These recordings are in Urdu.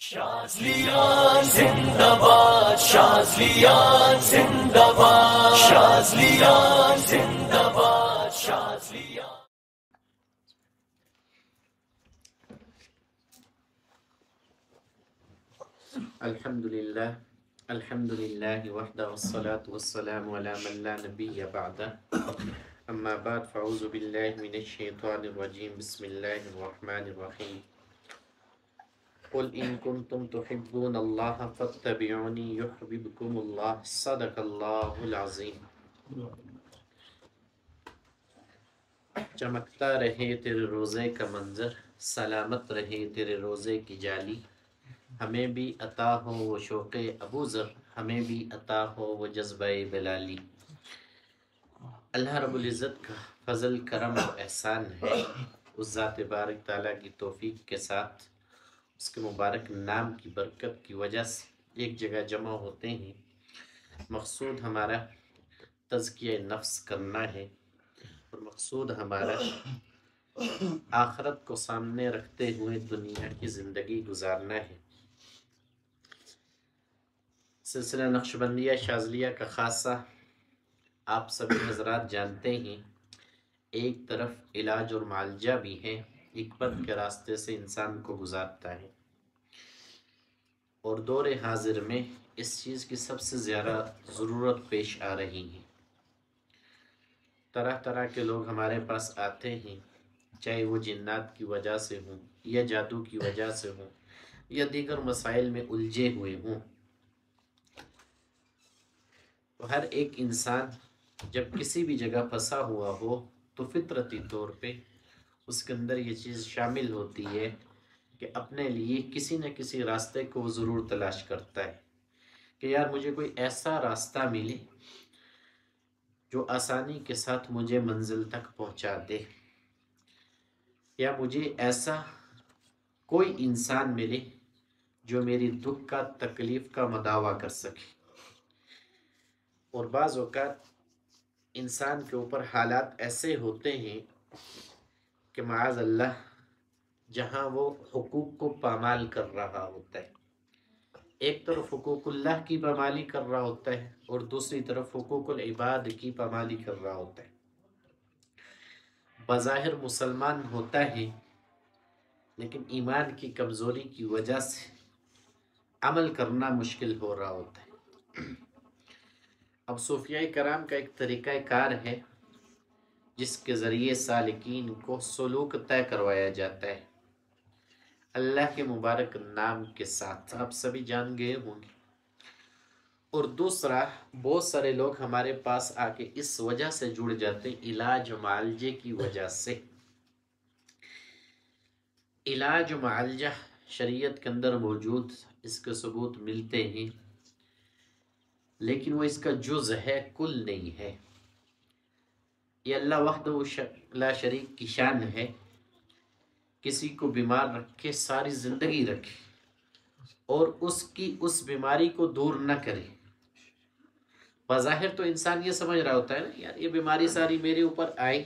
شازلیان زندہ باد، شازلیان زندہ باد، شازلیان زندہ باد، شازلیان. الحمدللہ وحدہ والصلاة والسلام علی من لا نبی بعدہ. اما بعد فاعوذ باللہ من الشیطان الرجیم. بسم اللہ الرحمن الرحیم. قل ان کنتم تحبون اللہ فاتبعونی یحببکم اللہ. صدق اللہ العظیم. چمکتا رہے تیرے روزے کا منظر، سلامت رہے تیرے روزے کی جالی. ہمیں بھی عطا ہو وہ شوق ابو ذر، ہمیں بھی عطا ہو وہ جذبہ بلالی. اللہ رب العزت کا فضل کرم و احسان ہے، اس ذات بارک تعالیٰ کی توفیق کے ساتھ اس کے مبارک نام کی برکت کی وجہ سے ایک جگہ جمع ہوتے ہیں. مقصود ہمارا تزکیہ نفس کرنا ہے اور مقصود ہمارا آخرت کو سامنے رکھتے ہوئے دنیا کی زندگی گزارنا ہے. سلسلہ نقشبندیہ شاذلیہ کا خاصہ آپ سبھی حضرات جانتے ہیں. ایک طرف علاج اور معالجہ بھی ہے، حکمت کے راستے سے انسان کو گزارتا ہے، اور دور حاضر میں اس چیز کی سب سے زیادہ ضرورت پیش آ رہی ہے. طرح طرح کے لوگ ہمارے پاس آتے ہیں، چاہے وہ جنات کی وجہ سے ہوں یا جادو کی وجہ سے ہوں یا دیگر مسائل میں الجھے ہوئے ہوں. تو ہر ایک انسان جب کسی بھی جگہ پھنسا ہوا ہو تو فطرتی طور پہ اس کے اندر یہ چیز شامل ہوتی ہے کہ اپنے لیے کسی نہ کسی راستے کو وہ ضرور تلاش کرتا ہے کہ یار مجھے کوئی ایسا راستہ ملے جو آسانی کے ساتھ مجھے منزل تک پہنچا دے، یا مجھے ایسا کوئی انسان ملے جو میری دکھ کا تکلیف کا مداوع کر سکے. اور بعض اوقات انسان کے اوپر حالات ایسے ہوتے ہیں کہ معاذ اللہ جہاں وہ حقوق کو پامال کر رہا ہوتا ہے، ایک طرف حقوق اللہ کی پامالی کر رہا ہوتا ہے اور دوسری طرف حقوق العباد کی پامالی کر رہا ہوتا ہے. بظاہر مسلمان ہوتا ہے لیکن ایمان کی کمزوری کی وجہ سے عمل کرنا مشکل ہو رہا ہوتا ہے. اب صوفیاء کرام کا ایک طریقہ کار ہے جس کے ذریعے سالکین کو سلوک طے کروایا جاتا ہے اللہ کے مبارک نام کے ساتھ. آپ سبھی جان گئے ہوں گے. اور دوسرا، بہت سارے لوگ ہمارے پاس آ کے اس وجہ سے جڑ جاتے ہیں، علاج و معالجے کی وجہ سے. علاج و معالجہ شریعت کے اندر موجود، اس کے ثبوت ملتے ہیں، لیکن وہ اس کا جز ہے، کل نہیں ہے. یہ اللہ وحدہ لا شریک کی شان ہے، کسی کو بیمار رکھے ساری زندگی رکھے اور اس کی اس بیماری کو دور نہ کرے. بظاہر تو انسان یہ سمجھ رہا ہوتا ہے نا، یار یہ بیماری ساری میرے اوپر آئی،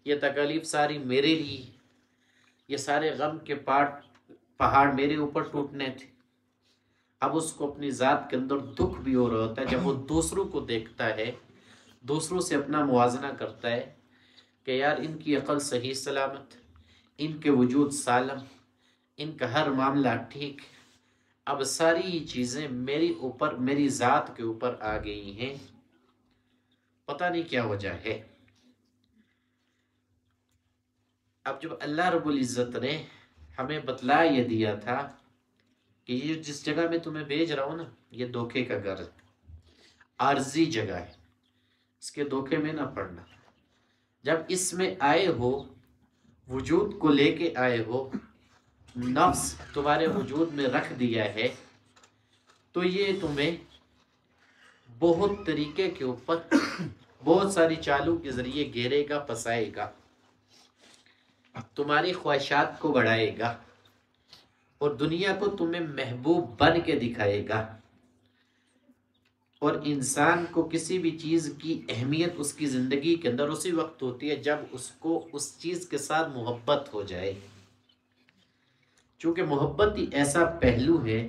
یہ تکلیف ساری میرے لیے، یہ سارے غم کے پہاڑ میرے اوپر ٹوٹنے تھے. اب اس کو اپنی ذات کے اندر دکھ بھی ہو رہا ہوتا ہے جب وہ دوسروں کو دیکھتا ہے، دوسروں سے اپنا موازنہ کرتا ہے کہ یار ان کی عقل صحیح سلامت، ان کے وجود سالم، ان کا ہر معاملہ ٹھیک، اب ساری چیزیں میری اوپر، میری ذات کے اوپر آ گئی ہیں، پتہ نہیں کیا وجہ ہے. اب جب اللہ رب العزت نے ہمیں بتلا یہ دیا تھا کہ یہ جس جگہ میں تمہیں بھیج رہا ہوں نا، یہ دھوکے کا گھر ہے، عارضی جگہ ہے، اس کے دھوکے میں نہ پڑنا. جب اس میں آئے ہو، وجود کو لے کے آئے ہو، نفس تمہارے وجود میں رکھ دیا ہے، تو یہ تمہیں بہت طریقے کے اوپر بہت ساری چالوں کے ذریعے گھیرے گا، پھنسائے گا، تمہاری خواہشات کو بڑھائے گا اور دنیا کو تمہیں محبوب بن کے دکھائے گا. اور انسان کو کسی بھی چیز کی اہمیت اس کی زندگی کے اندر اسی وقت ہوتی ہے جب اس کو اس چیز کے ساتھ محبت ہو جائے. چونکہ محبت ہی ایسا پہلو ہے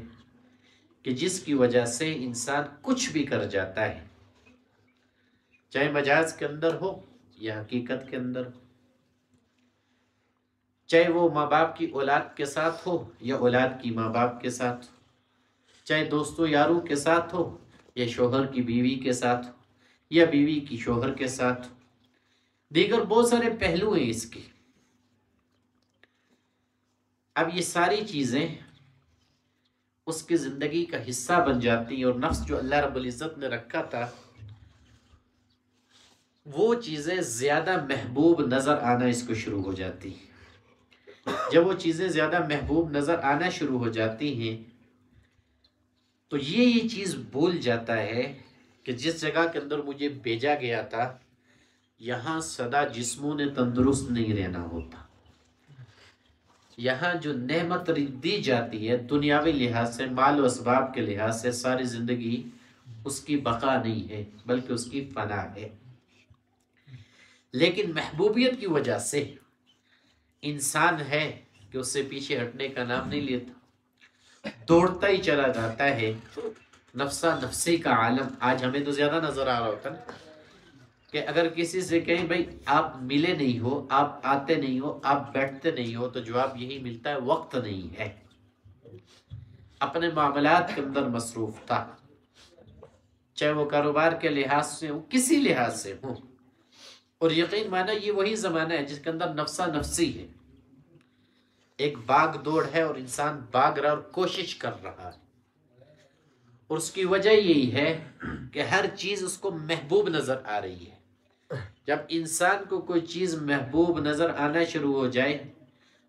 کہ جس کی وجہ سے انسان کچھ بھی کر جاتا ہے، چاہے مجاز کے اندر ہو یا حقیقت کے اندر ہو، چاہے وہ ماں باپ کی اولاد کے ساتھ ہو یا اولاد کی ماں باپ کے ساتھ ہو، چاہے دوستوں یاروں کے ساتھ ہو یا شوہر کی بیوی کے ساتھ ہو یا بیوی کی شوہر کے ساتھ ہو، دیگر بہت سارے پہلو ہیں اس کے۔ اب یہ ساری چیزیں اس کی زندگی کا حصہ بن جاتی ہیں، اور نفس جو اللہ رب العزت نے رکھا تھا وہ چیزیں زیادہ محبوب نظر آنا اس کو شروع ہو جاتی ہیں۔ جب وہ چیزیں زیادہ محبوب نظر آنا شروع ہو جاتی ہیں تو یہ چیز بھول جاتا ہے کہ جس جگہ کے اندر مجھے بھیجا گیا تھا یہاں سدا جسموں نے تندرست نہیں رہنا ہوتا، یہاں جو نعمت دی جاتی ہے دنیاوی لحاظ سے، مال و اسباب کے لحاظ سے، ساری زندگی اس کی بقا نہیں ہے بلکہ اس کی فنا ہے۔ لیکن محبوبیت کی وجہ سے انسان ہے کہ اس سے پیچھے ہٹنے کا نام نہیں لیتا، دوڑتا ہی چلا جاتا ہے۔ نفسا نفسی کا عالم آج ہمیں تو زیادہ نظر آ رہا ہوتا نا، کہ اگر کسی سے کہیں بھائی آپ ملے نہیں ہو، آپ آتے نہیں ہو، آپ بیٹھتے نہیں ہو، تو جواب یہی ملتا ہے وقت نہیں ہے، اپنے معاملات کے اندر مصروف تھا، چاہے وہ کاروبار کے لحاظ سے ہو، کسی لحاظ سے ہو۔ اور یقین مانا یہ وہی زمانہ ہے جس کے اندر نفسا نفسی ہے، ایک باغ دوڑ ہے اور انسان بھاگ رہا اور کوشش کر رہا ہے، اور اس کی وجہ یہی ہے کہ ہر چیز اس کو محبوب نظر آ رہی ہے۔ جب انسان کو کوئی چیز محبوب نظر آنا شروع ہو جائے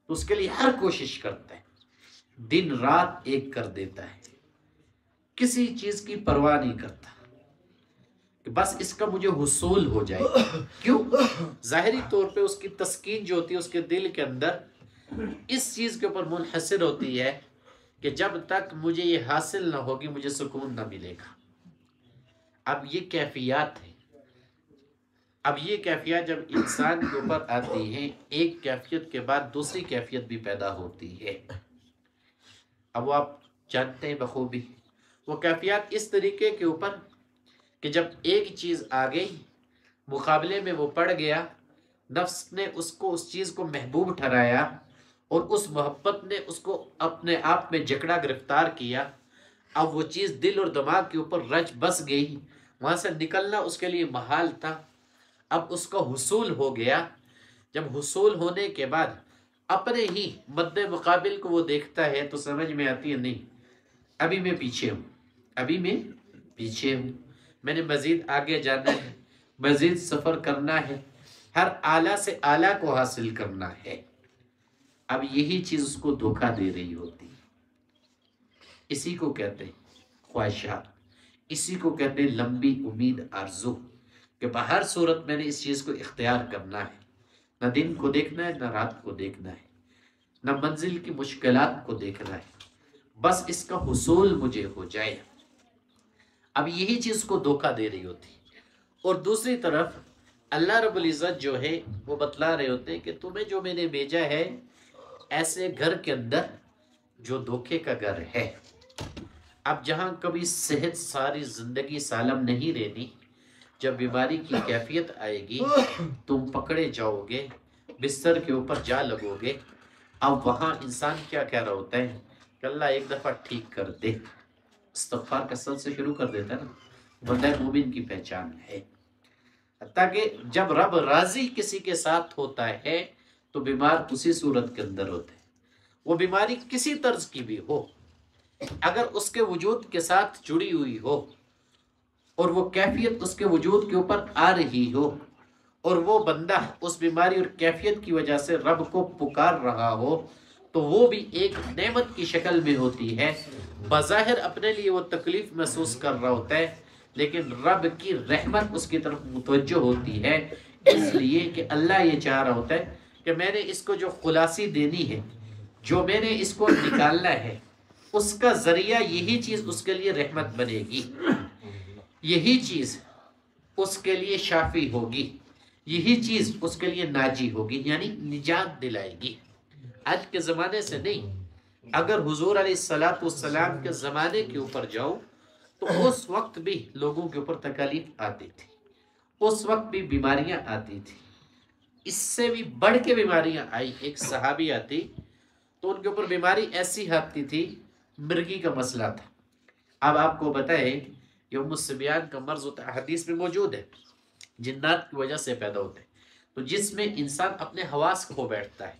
تو اس کے لیے ہر کوشش کرتا ہے، دن رات ایک کر دیتا ہے، کسی چیز کی پرواہ نہیں کرتا کہ بس اس کا مجھے حصول ہو جائے۔ کیوں؟ ظاہری طور پہ اس کی تسکین جو ہوتی ہے اس کے دل کے اندر اس چیز کے اوپر منحصر ہوتی ہے کہ جب تک مجھے یہ حاصل نہ ہوگی مجھے سکون نہ ملے گا۔ اب یہ کیفیات ہے، اب یہ کیفیت جب انسان کے اوپر آتی ہیں ایک کیفیت کے بعد دوسری کیفیت بھی پیدا ہوتی ہے۔ اب وہ آپ جانتے ہیں بخوبی، وہ کیفیات اس طریقے کے اوپر کہ جب ایک چیز آ گئی مقابلے میں وہ پڑ گیا، نفس نے اس چیز کو محبوب ٹھہرایا اور اس محبت نے اس کو اپنے آپ میں جکڑا گرفتار کیا، اب وہ چیز دل اور دماغ کے اوپر رچ بس گئی، وہاں سے نکلنا اس کے لیے محال تھا، اب اس کا حصول ہو گیا۔ جب حصول ہونے کے بعد اپنے ہی مد مقابل کو وہ دیکھتا ہے تو سمجھ میں آتی ہے نہیں ابھی میں پیچھے ہوں، ابھی میں پیچھے ہوں، میں نے مزید آگے جانا ہے، مزید سفر کرنا ہے، ہر اعلیٰ سے اعلیٰ کو حاصل کرنا ہے۔ اب یہی چیز اس کو دھوکہ دے رہی ہوتی، اسی کو کہتے ہیں خواہشات، اسی کو کہتے ہیں لمبی امید آرزو، کہ بہر صورت میں نے اس چیز کو اختیار کرنا ہے، نہ دن کو دیکھنا ہے نہ رات کو دیکھنا ہے، نہ منزل کی مشکلات کو دیکھنا ہے، بس اس کا حصول مجھے ہو جائے۔ اب یہی چیز کو دھوکہ دے رہی ہوتی، اور دوسری طرف اللہ رب العزت جو ہے وہ بتلا رہے ہوتے ہیں کہ تمہیں جو میں نے بھیجا ہے ایسے گھر کے اندر جو دھوکے کا گھر ہے۔ اب جہاں کبھی صحت ساری زندگی سالم نہیں رہنی، جب بیماری کی کیفیت آئے گی تم پکڑے جاؤ گے، بستر کے اوپر جا لگو گے۔ اب وہاں انسان کیا کہہ رہا ہوتا ہے کہ اللہ ایک دفعہ ٹھیک کر دے، استغفار کثرت سے شروع کر دیتا ہے نا، بندہ مومن کی پہچان ہے۔ تاکہ جب رب راضی کسی کے ساتھ ہوتا ہے تو بیمار اسی صورت کے اندر ہوتے ہیں، وہ بیماری کسی طرز کی بھی ہو، اگر اس کے وجود کے ساتھ جڑی ہوئی ہو اور وہ کیفیت اس کے وجود کے اوپر آ رہی ہو اور وہ بندہ اس بیماری اور کیفیت کی وجہ سے رب کو پکار رہا ہو تو وہ بھی ایک نعمت کی شکل میں ہوتی ہے۔ بظاہر اپنے لیے وہ تکلیف محسوس کر رہا ہوتا ہے لیکن رب کی رحمت اس کی طرف متوجہ ہوتی ہے، اس لیے کہ اللہ یہ چاہ رہا ہوتا ہے کہ میں نے اس کو جو خلاصی دینی ہے، جو میں نے اس کو نکالنا ہے، اس کا ذریعہ یہی چیز اس کے لیے رحمت بنے گی، یہی چیز اس کے لیے شافی ہوگی، یہی چیز اس کے لیے ناجی ہوگی، یعنی نجات دلائے گی۔ آج کے زمانے سے نہیں، اگر حضور علیہ الصلوۃ والسلام کے زمانے کے اوپر جاؤں تو اس وقت بھی لوگوں کے اوپر تکالیف آتی تھی، اس وقت بھی بیماریاں آتی تھی، اس سے بھی بڑھ کے بیماریاں آئی۔ ایک صحابی آتی تو ان کے اوپر بیماری ایسی آتی تھی، مرگی کا مسئلہ تھا۔ اب آپ کو بتائیں یہ ام الصبیان کا مرض ہوتا ہے، حدیث میں موجود ہے، جنات کی وجہ سے پیدا ہوتے ہیں، تو جس میں انسان اپنے حواس کھو بیٹھتا ہے۔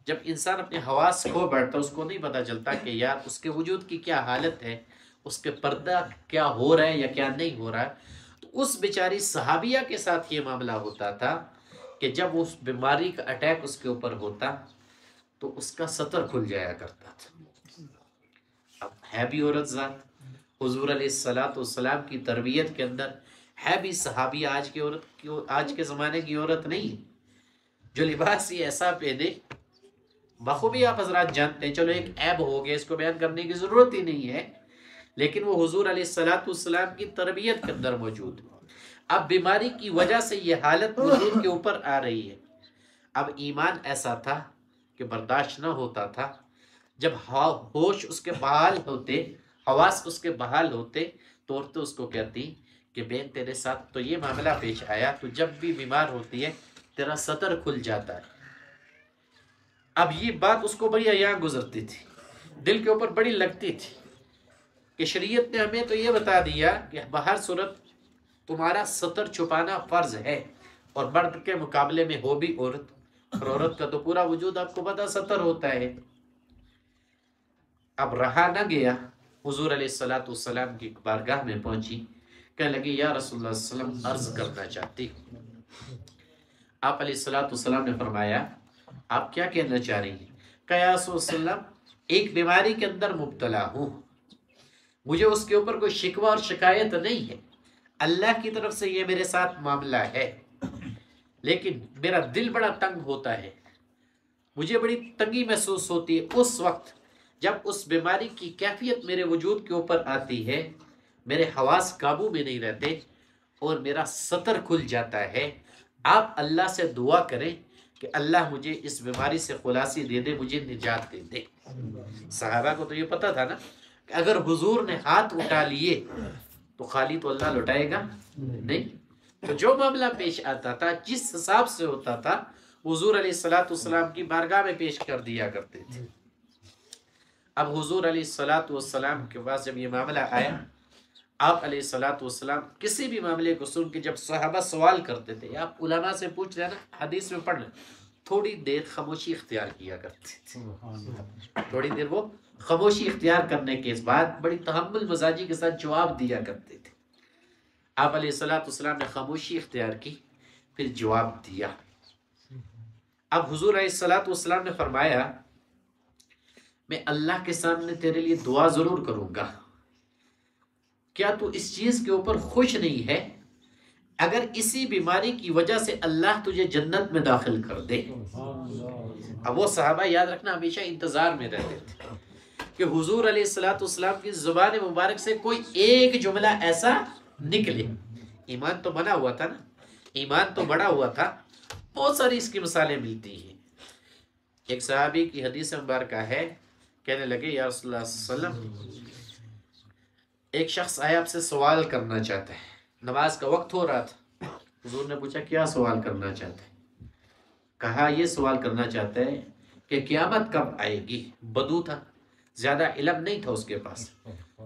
جب انسان اپنے حواس کھو بیٹھتا ہے اس کو نہیں پتا چلتا کہ یار اس کے وجود کی کیا حالت ہے، اس کے پردہ کیا ہو رہا ہے یا کیا نہیں ہو رہا ہے۔ تو اس بیچاری صحابیہ کے ساتھ یہ معاملہ ہوتا تھا کہ جب اس بیماری کا اٹیک اس کے اوپر ہوتا تو اس کا سطر کھل جایا کرتا تھا۔ اب ہے بھی عورت ذات، حضور علیہ الصلوۃ والسلام کی تربیت کے اندر ہے بھی صحابی، آج کے زمانے کی عورت نہیں، جو لباس یہ ایسا پہنے بخوبی آپ حضرات جانتے ہیں۔ چلو ایک عیب ہو گیا، اس کو بیان کرنے کی ضرورت ہی نہیں ہے، لیکن وہ حضور علیہ الصلوۃ والسلام کی تربیت کے اندر موجود ہے۔ اب بیماری کی وجہ سے یہ حالت وجود کے اوپر آ رہی ہے۔ اب ایمان ایسا تھا کہ برداشت نہ ہوتا تھا، جب ہوش اس کے بحال ہوتے، حواس اس کے بحال ہوتے تو عورتیں اس کو کہتی کہ بہن تیرے ساتھ تو یہ معاملہ پیش آیا، تو جب بھی بیمار ہوتی ہے تیرا سطر کھل جاتا ہے۔ اب یہ بات اس کو بڑی عیاں گزرتی تھی، دل کے اوپر بڑی لگتی تھی کہ شریعت نے ہمیں تو یہ بتا دیا کہ بہر صورت تمہارا سطر چھپانا فرض ہے، اور مرد کے مقابلے میں ہو بھی عورت، اور عورت کا تو پورا وجود آپ کو پتا سطر ہوتا ہے۔ اب رہا نہ گیا، حضور علیہ الصلوۃ والسلام کی بارگاہ میں پہنچی، کہنے لگی یا رسول اللہ صلی اللہ علیہ وسلم عرض کرنا چاہتی۔ آپ علیہ الصلوۃ والسلام نے فرمایا آپ کیا کہنا چاہ رہی ہیں؟ کہا یا رسول اللہ صلی اللہ علیہ وسلم ایک بیماری کے اندر مبتلا ہوں، مجھے اس کے اوپر کوئی شکوہ اور شکایت نہیں ہے، اللہ کی طرف سے یہ میرے ساتھ معاملہ ہے، لیکن میرا دل بڑا تنگ ہوتا ہے، مجھے بڑی تنگی محسوس ہوتی ہے اس وقت جب اس بیماری کی کیفیت میرے وجود کے اوپر آتی ہے، میرے حواس قابو میں نہیں رہتے اور میرا سطر کھل جاتا ہے۔ آپ اللہ سے دعا کریں کہ اللہ مجھے اس بیماری سے خلاصی دے دے، مجھے نجات دے دے۔ صحابہ کو تو یہ پتا تھا نا کہ اگر حضور نے ہاتھ اٹھا لیے تو خالی تو اللہ لوٹائے گا نہیں، تو جو معاملہ پیش آتا تھا جس حساب سے ہوتا تھا حضور علیہ الصلوۃ والسلام کی بارگاہ میں پیش کر دیا کرتے تھے۔ اب حضور علیہ الصلوۃ والسلام کے پاس جب یہ معاملہ آیا، آپ علیہ الصلوۃ والسلام کسی بھی معاملے کو سن کے جب صحابہ سوال کرتے تھے، آپ علماء سے پوچھ رہے ہیں نا، حدیث میں پڑھ لیں، تھوڑی دیر خاموشی اختیار کیا کرتے تھے، تھوڑی دیر وہ خاموشی اختیار کرنے کے بعد بڑی تحمل مزاجی کے ساتھ جواب دیا کرتے تھے۔ آپ علیہ الصلوۃ والسلام نے خاموشی اختیار کی، پھر جواب دیا۔ اب حضور علیہ الصلوۃ والسلام نے فرمایا میں اللہ کے سامنے تیرے لیے دعا ضرور کروں گا، کیا تو اس چیز کے اوپر خوش نہیں ہے اگر اسی بیماری کی وجہ سے اللہ تجھے جنت میں داخل کر دے؟ اب وہ صحابہ یاد رکھنا ہمیشہ انتظار میں رہتے تھے کہ حضور علیہ الصلوۃ والسلام کی زبان مبارک سے کوئی ایک جملہ ایسا نکلے۔ ایمان تو بنا ہوا تھا نا، ایمان تو بڑا ہوا تھا، بہت ساری اس کی مثالیں ملتی ہیں۔ ایک صحابی کی حدیث مبارکہ ہے، کہنے لگے یا رسول اللہ صلی اللہ علیہ وسلم ایک شخص آیا آپ سے سوال کرنا چاہتا ہے، نماز کا وقت ہو رہا تھا، حضور نے پوچھا کیا سوال کرنا چاہتا ہے؟ کہا یہ سوال کرنا چاہتا ہے کہ قیامت کب آئے گی۔ بدو تھا، زیادہ علم نہیں تھا اس کے پاس۔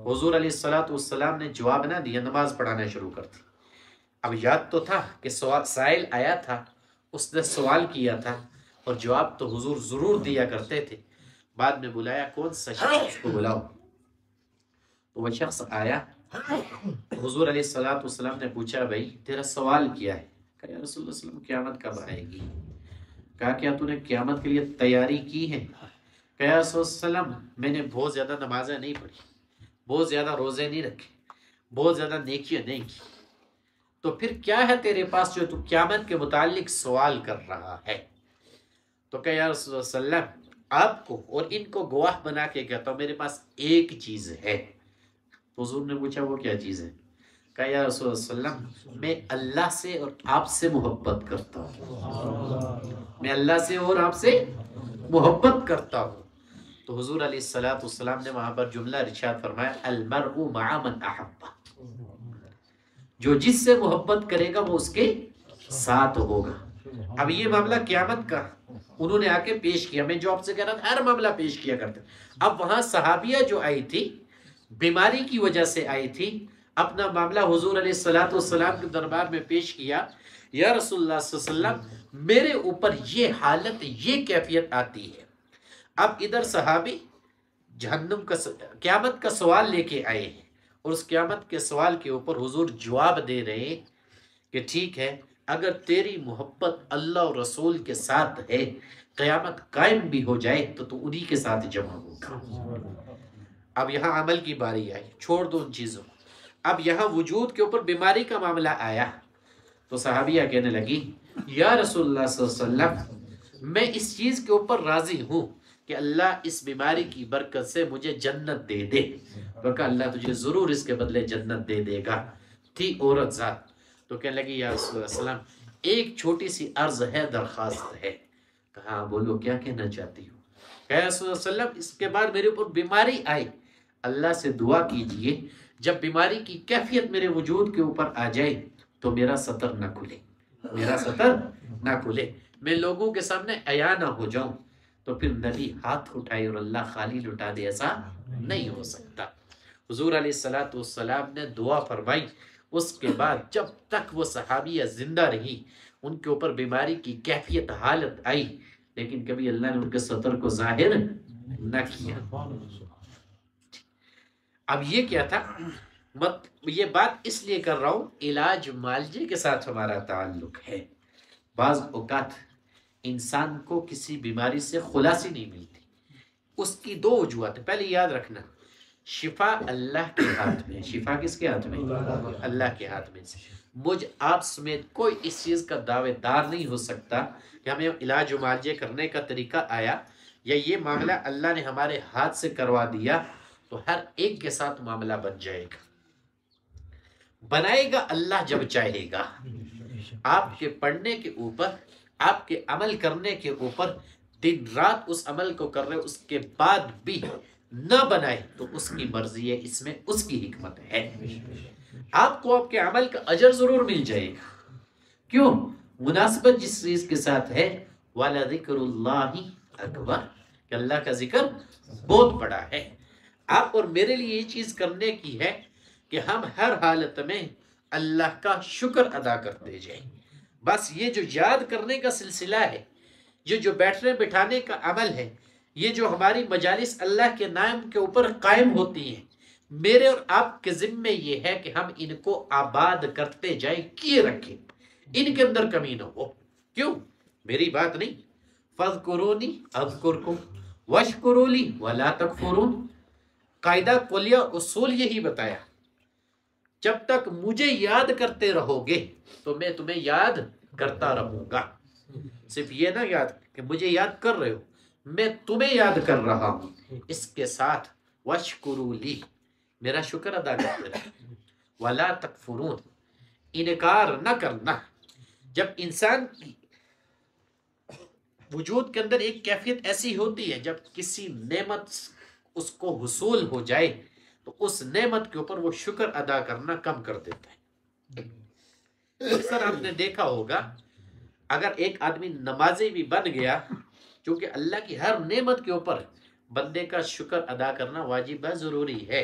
حضور علیہ الصلوۃ والسلام نے جواب نہ دیا، نماز پڑھانا شروع کر دی۔ اب یاد تو تھا کہ سائل آیا تھا، اس نے سوال کیا تھا، اور جواب تو حضور ضرور دیا کرتے تھے۔ بعد میں بلایا کون سا شخص، اس کو بلاؤ۔ تو وہ شخص آیا، حضور علیہ الصلوۃ والسلام نے پوچھا بھائی تیرا سوال کیا ہے؟ کہا یا رسول اللہ صلی اللہ علیہ وسلم قیامت کب آئے گی؟ کہا کیا تو نے قیامت کے لیے تیاری کی ہے؟ کہا یا رسول اللہ علیہ وسلم میں نے بہت زیادہ نمازیں نہیں پڑھی، بہت زیادہ روزے نہیں رکھے، بہت زیادہ نیکیاں نہیں کی، تو پھر کیا ہے تیرے پاس جو تو قیامت کے متعلق سوال کر رہا ہے؟ تو کہا یا رسول اللہ صلی اللہ علیہ وسلم آپ کو اور ان کو گواہ بنا کے کہتا ہوں میرے پاس ایک چیز ہے۔ حضور نے پوچھا وہ کیا چیز ہے؟ کہا یا رسول اللہ صلی اللہ علیہ وسلم میں اللہ سے اور آپ سے محبت کرتا ہوں، میں اللہ سے اور آپ سے محبت کرتا ہوں، تو حضور علیہ الصلوۃ والسلام نے وہاں پر جملہ ارشاد فرمایا المرء مع من احب، جو جس سے محبت کرے گا وہ اس کے ساتھ ہوگا۔ اب یہ معاملہ قیامت کا انہوں نے آ کے پیش کیا، میں جو آپ سے کہہ رہا تھا ہر معاملہ پیش کیا کرتے۔ اب وہاں صحابیہ جو آئی تھی بیماری کی وجہ سے آئی تھی، اپنا معاملہ حضور علیہ الصلوۃ والسلام کے دربار میں پیش کیا، یا رسول اللہ صلی اللہ علیہ وسلم میرے اوپر یہ حالت یہ کیفیت آتی ہے۔ اب ادھر صحابی جہنم کا قیامت کا سوال لے کے آئے ہیں، اور اس قیامت کے سوال کے اوپر حضور جواب دے رہے ہیں کہ ٹھیک ہے، اگر تیری محبت اللہ اور رسول کے ساتھ ہے، قیامت قائم بھی ہو جائے تو انہی کے ساتھ جمع ہوگا۔ اب یہاں عمل کی باری آئی، چھوڑ دو ان چیزوں۔ اب یہاں وجود کے اوپر بیماری کا معاملہ آیا تو صحابیہ کہنے لگی یا رسول اللہ صلی اللہ علیہ وسلم میں اس چیز کے اوپر راضی ہوں کہ اللہ اس بیماری کی برکت سے مجھے جنت دے دے۔ تو کہا اللہ تجھے ضرور اس کے بدلے جنت دے دے گا۔ تھی عورت ذات، تو کہنے لگی یا رسول اللہ صلی اللہ علیہ وسلم ایک چھوٹی سی عرض ہے، درخواست ہے۔ کہا بولو کیا کہنا چاہتی ہو؟ کہا رسول اللہ صلی اللہ علیہ وسلم اس کے بعد میرے اوپر بیماری آئی، اللہ سے دعا کیجئے جب بیماری کی کیفیت میرے وجود کے اوپر آ جائے تو میرا سطر نہ کھلے، میرا سطر نہ کھلے، میں لوگوں کے سامنے عیا نہ ہو جاؤں۔ تو پھر نبی ہاتھ اٹھائے اور اللہ خالی لٹا دے، ایسا نہیں ہو سکتا۔ حضور علیہ الصلوۃ والسلام نے دعا فرمائی، اس کے بعد جب تک وہ صحابیہ زندہ رہی ان کے اوپر بیماری کی کیفیت حالت آئی، لیکن کبھی اللہ نے ان کے سطر کو ظاہر نہ کیا۔ اب یہ کیا تھا، یہ بات اس لیے کر رہا ہوں علاج معالجے کے ساتھ ہمارا تعلق ہے۔ بعض اوقات انسان کو کسی بیماری سے خلاصی نہیں ملتی، اس کی دو وجوہات ہیں۔ پہلے یاد رکھنا شفا اللہ کے ہاتھ میں، شفا کس کے ہاتھ میں؟ اللہ کے ہاتھ میں۔ مجھ آپ سمیت کوئی اس چیز کا دعوے دار نہیں ہو سکتا کہ ہمیں علاج و معالجے کرنے کا طریقہ آیا یا یہ معاملہ اللہ نے ہمارے ہاتھ سے کروا دیا تو ہر ایک کے ساتھ معاملہ بن جائے گا۔ بنائے گا اللہ جب چاہے گا۔ آپ کے پڑھنے کے اوپر، آپ کے عمل کرنے کے اوپر دن رات اس عمل کو کر رہے، اس کے بعد بھی نہ بنائے تو اس کی مرضی ہے، اس میں اس کی حکمت ہے۔ آپ کو آپ کے عمل کا اجر ضرور مل جائے گا۔ کیوں؟ مناسبت جس چیز کے ساتھ ہے وَلَذِكْرُ اللَّهِ اکبر، کہ اللہ کا ذکر بہت بڑا ہے۔ آپ اور میرے لیے یہ چیز کرنے کی ہے کہ ہم ہر حالت میں اللہ کا شکر ادا کرتے جائیں۔ بس یہ جو یاد کرنے کا سلسلہ ہے، یہ جو بیٹھنے بٹھانے کا عمل ہے، یہ جو ہماری مجالس اللہ کے نام کے اوپر قائم ہوتی ہیں، میرے اور آپ کے ذمے یہ ہے کہ ہم ان کو آباد کرتے جائیں، کیے رکھیں، ان کے اندر کمی نہ ہو۔ کیوں؟ میری بات نہیں، فَاذْكُرُونِي أَذْكُرْكُمْ وَاشْكُرُوا لِي وَلَا تَكْفُرُونَ، قاعدہ کلیہ اصول یہی بتایا، جب تک مجھے یاد کرتے رہو گے تو میں تمہیں یاد کرتا رہوں گا۔ صرف یہ نہ یاد کہ مجھے یاد کر رہے ہو، میں تمہیں یاد کر رہا ہوں، اس کے ساتھ وَاشْكُرُوا لِي، میرا شکر ادا کرتے رہو، وَلَا تَكْفُرُونَ، انکار نہ کرنا۔ جب انسان کی وجود کے اندر ایک کیفیت ایسی ہوتی ہے، جب کسی نعمت اس کو حصول ہو جائے تو اس نعمت کے اوپر وہ شکر ادا کرنا کم کر دیتا ہے۔ اکثر آپ نے دیکھا ہوگا اگر ایک آدمی نمازی بھی بن گیا، کیونکہ اللہ کی ہر نعمت کے اوپر بندے کا شکر ادا کرنا واجب ہے، ضروری ہے،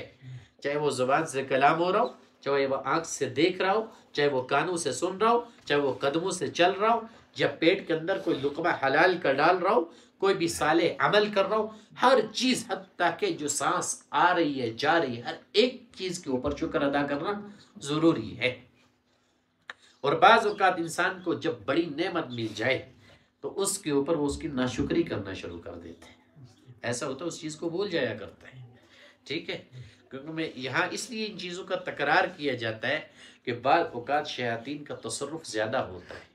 چاہے وہ زبان سے کلام ہو رہا ہو، چاہے وہ آنکھ سے دیکھ رہا ہو، چاہے وہ کانوں سے سن رہا ہو، چاہے وہ قدموں سے چل رہا ہو، یا پیٹ کے اندر کوئی لقمہ حلال کا ڈال رہا ہو، کوئی بھی صالح عمل کر رہا ہو، ہر چیز حتیٰ کہ جو سانس آ رہی ہے جا رہی ہے، ہر ایک چیز کے اوپر شکر ادا کرنا ضروری ہے۔ اور بعض اوقات انسان کو جب بڑی نعمت مل جائے تو اس کے اوپر وہ اس کی ناشکری کرنا شروع کر دیتے ہیں، ایسا ہوتا ہے اس چیز کو بھول جایا کرتا ہے۔ ٹھیک ہے، کیونکہ میں یہاں اس لیے ان چیزوں کا تکرار کیا جاتا ہے کہ بعض اوقات شیاطین کا تصرف زیادہ ہوتا ہے۔